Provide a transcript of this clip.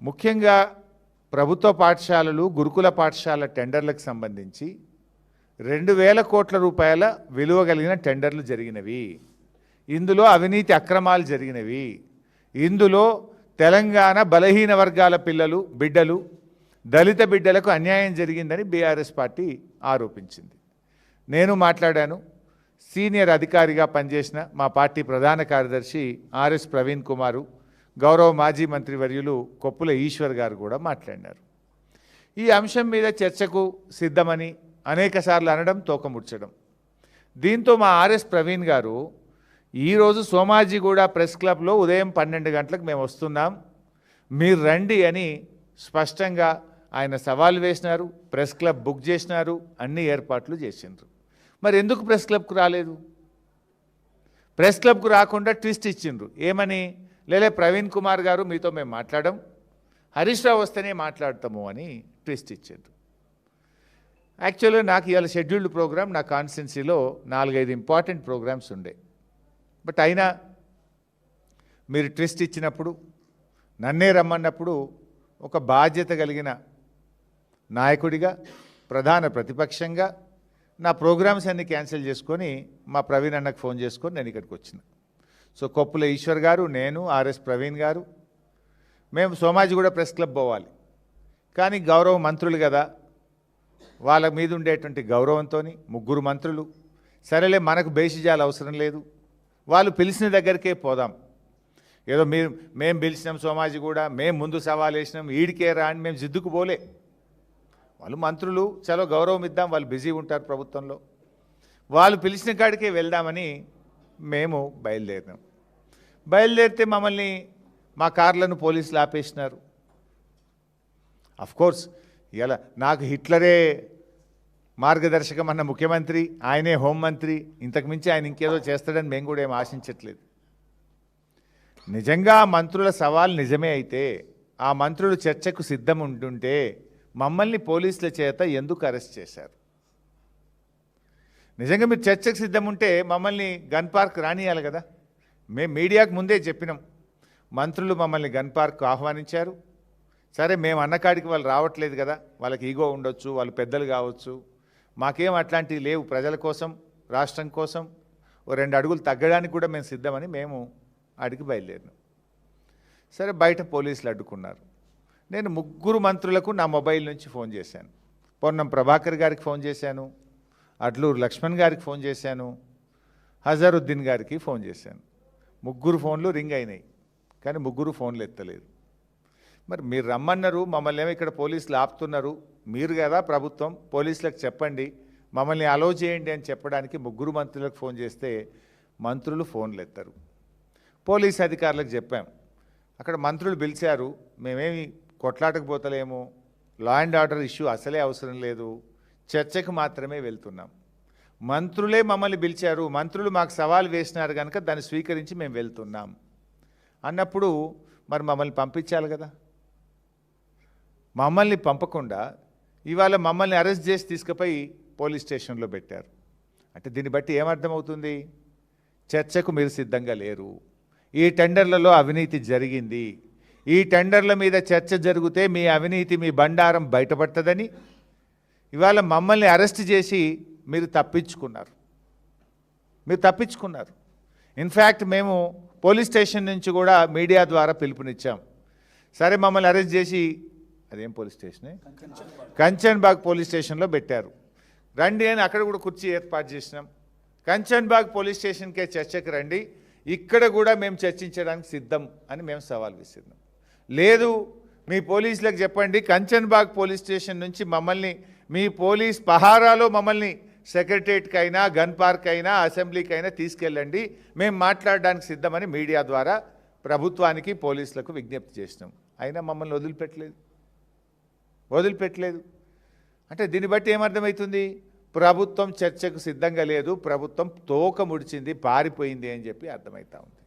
ముఖ్యంగా ప్రభుత్వ పాఠశాలలు గురుకుల పాఠశాల టెండర్లకు సంబంధించి 2000 కోట్ల రూపాయల విలువ కలిగిన టెండర్లు జరిగినవి. ఇందులో అవినీతి అక్రమాలు జరిగినవి. ఇందులో తెలంగాణ బలహీన వర్గాల బిడ్డలు దళిత బిడ్డలకు అన్యాయం జరిగిందని బీఆర్ఎస్ పార్టీ ఆరోపించింది. నేను మాట్లాడాను. సీనియర్ అధికారిగా పనిచేసిన మా పార్టీ ప్రధాన కార్యదర్శి ఆర్ఎస్ ప్రవీణ్ కుమారు, గౌరవ మాజీ మంత్రివర్యులు కొప్పుల ఈశ్వర్ గారు కూడా మాట్లాడినారు. ఈ అంశం మీద చర్చకు సిద్ధమని అనేకసార్లు అనడం, తోకముడ్చడం. దీంతో మా ఆర్ఎస్ ప్రవీణ్ గారు ఈరోజు సోమాజిగూడ ప్రెస్ క్లబ్లో ఉదయం 12 గంటలకు మేము వస్తున్నాం, మీరు రండి అని స్పష్టంగా ఆయన సవాల్ వేసినారు. ప్రెస్ క్లబ్ బుక్ చేసినారు, అన్ని ఏర్పాట్లు చేసిండ్రు. మరి ఎందుకు ప్రెస్ క్లబ్కు రాలేదు? ప్రెస్ క్లబ్కు రాకుండా ట్విస్ట్ ఇచ్చిండ్రు. ఏమని? లేలే ప్రవీణ్ కుమార్ గారు మీతో మేము మాట్లాడడం, హరీష్ రావు వస్తేనే మాట్లాడతాము అని ట్విస్ట్ ఇచ్చిండ్రు. యాక్చువల్గా నాకు ఇవాళ షెడ్యూల్డ్ ప్రోగ్రామ్ నా కాన్స్టిట్యున్సీలో 4-5 ఇంపార్టెంట్ ప్రోగ్రామ్స్ ఉండే. బట్ అయినా మీరు ట్విస్ట్ ఇచ్చినప్పుడు, నన్నే రమ్మన్నప్పుడు ఒక బాధ్యత కలిగిన నాయకుడిగా, ప్రధాన ప్రతిపక్షంగా నా ప్రోగ్రామ్స్ అన్నీ క్యాన్సిల్ చేసుకొని మా ప్రవీణ్ అన్నకు ఫోన్ చేసుకొని నేను ఇక్కడికి వచ్చిన. సో కొప్పుల ఈశ్వర్ గారు, నేను, ఆర్ఎస్ ప్రవీణ్ గారు మేము సోమాజిగూడ ప్రెస్ క్లబ్ పోవాలి. కానీ గౌరవ మంత్రులు కదా, వాళ్ళ మీద ఉండేటువంటి గౌరవంతో 3 మంత్రులు, సరేలే మనకు బేసిజాలు అవసరం లేదు, వాళ్ళు పిలిచిన దగ్గరికే పోదాం, ఏదో మేము పిలిచినాం సోమాజిగూడ, మేము ముందు సవాల్ వేసినాం, ఈడికే రా అని మేము జిద్దుకు పోలే. వాళ్ళు మంత్రులు, చలో గౌరవం ఇద్దాం, వాళ్ళు బిజీ ఉంటారు ప్రభుత్వంలో, వాళ్ళు పిలిచిన కాడికే వెళ్దామని మేము బయలుదేరినాం. బయలుదేరితే మమ్మల్ని మా కార్లను పోలీసులు ఆపేసినారు. అఫ్కోర్స్ ఇలా నాకు హిట్లరే మార్గదర్శకం అన్న ముఖ్యమంత్రి, ఆయనే హోంమంత్రి, ఇంతకుమించి ఆయన ఇంకేదో చేస్తాడని మేము కూడా ఏం ఆశించట్లేదు. నిజంగా మంత్రుల సవాల్ నిజమే అయితే, ఆ మంత్రులు చర్చకు సిద్ధం ఉంటుంటే మమ్మల్ని పోలీసుల చేత ఎందుకు అరెస్ట్ చేశారు? నిజంగా మీరు చర్చకు సిద్ధం ఉంటే మమ్మల్ని గన్ పార్క్ రానియాలి కదా. మేము మీడియాకు ముందే చెప్పినాం, మంత్రులు మమ్మల్ని గన్ పార్క్ ఆహ్వానించారు. సరే, మేము అన్నకాడికి వాళ్ళు రావట్లేదు కదా, వాళ్ళకి ఈగో ఉండొచ్చు, వాళ్ళు పెద్దలు కావచ్చు, మాకేం అట్లాంటివి లేవు, ప్రజల కోసం, రాష్ట్రం కోసం 2 అడుగులు తగ్గడానికి కూడా మేము సిద్ధమని మేము అడిగి బయలుదేరినాం. సరే, బయట పోలీసులు అడ్డుకున్నారు. నేను 3 మంత్రులకు నా మొబైల్ నుంచి ఫోన్ చేశాను. పొన్నం ప్రభాకర్ గారికి ఫోన్ చేశాను, అడ్లూరు లక్ష్మణ్ గారికి ఫోన్ చేశాను, హజారుద్దీన్ గారికి ఫోన్ చేశాను. 3 ఫోన్లు రింగ్ అయినాయి, కానీ 3 ఫోన్లు ఎత్తలేదు. మరి మీరు రమ్మన్నారు, మమ్మల్ని ఏమో ఇక్కడ పోలీసులు ఆపుతున్నారు, మీరు కదా ప్రభుత్వం, పోలీసులకు చెప్పండి, మమ్మల్ని అలో చేయండి అని చెప్పడానికి 3 మంత్రులకు ఫోన్ చేస్తే మంత్రులు ఫోన్లు ఎత్తారు. పోలీస్ అధికారులకు చెప్పాం, అక్కడ మంత్రులు పిలిచారు, మేమేమి కొట్లాటకు పోతలేము, లా అండ్ ఆర్డర్ ఇష్యూ అసలే అవసరం లేదు, చర్చకు మాత్రమే వెళ్తున్నాం. మంత్రులే మమ్మల్ని పిలిచారు, మంత్రులు మాకు సవాల్ వేసినారు కనుక దాన్ని స్వీకరించి మేము వెళ్తున్నాం అన్నప్పుడు మరి మమ్మల్ని పంపించాలి కదా. మమ్మల్ని పంపకుండా ఇవాళ మమ్మల్ని అరెస్ట్ చేసి తీసుకుపోయి పోలీస్ స్టేషన్లో పెట్టారు. అంటే దీన్ని బట్టి ఏమర్థమవుతుంది? చర్చకు మీరు సిద్ధంగా లేరు. ఈ టెండర్లలో అవినీతి జరిగింది, ఈ టెండర్ల మీద చర్చ జరిగితే మీ అవినీతి, మీ బండారం బయటపడుతుందని ఇవాళ మమ్మల్ని అరెస్ట్ చేసి మీరు తప్పించుకున్నారు. ఇన్ఫ్యాక్ట్ మేము పోలీస్ స్టేషన్ నుంచి కూడా మీడియా ద్వారా పిలుపునిచ్చాం. సరే, మమ్మల్ని అరెస్ట్ చేసి అదేం పోలీస్ స్టేషనే, కంచన్బాగ్ పోలీస్ స్టేషన్లో పెట్టారు, రండి అని అక్కడ కూడా కుర్చీ ఏర్పాటు చేసినాం. కంచన్బాగ్ పోలీస్ స్టేషన్కే చర్చకు రండి, ఇక్కడ కూడా మేము చర్చించడానికి సిద్ధం అని మేము సవాల్ విసిరినాం. లేదు, మీ పోలీసులకు చెప్పండి, కంచన్బాగ్ పోలీస్ స్టేషన్ నుంచి మమ్మల్ని మీ పోలీస్ పహారాలో మమ్మల్ని సెక్రటరియట్కైనా, గన్ పార్క్ అయినా, అసెంబ్లీకైనా తీసుకెళ్ళండి, మేము మాట్లాడడానికి సిద్ధమని మీడియా ద్వారా ప్రభుత్వానికి, పోలీసులకు విజ్ఞప్తి చేసినాం. అయినా మమ్మల్ని వదిలిపెట్టలేదు. అంటే దీన్ని బట్టి ఏమర్థమవుతుంది? ప్రభుత్వం చర్చకు సిద్ధంగా లేదు, ప్రభుత్వం తోక ముడిచింది, పారిపోయింది అని చెప్పి అర్థమవుతా ఉంది.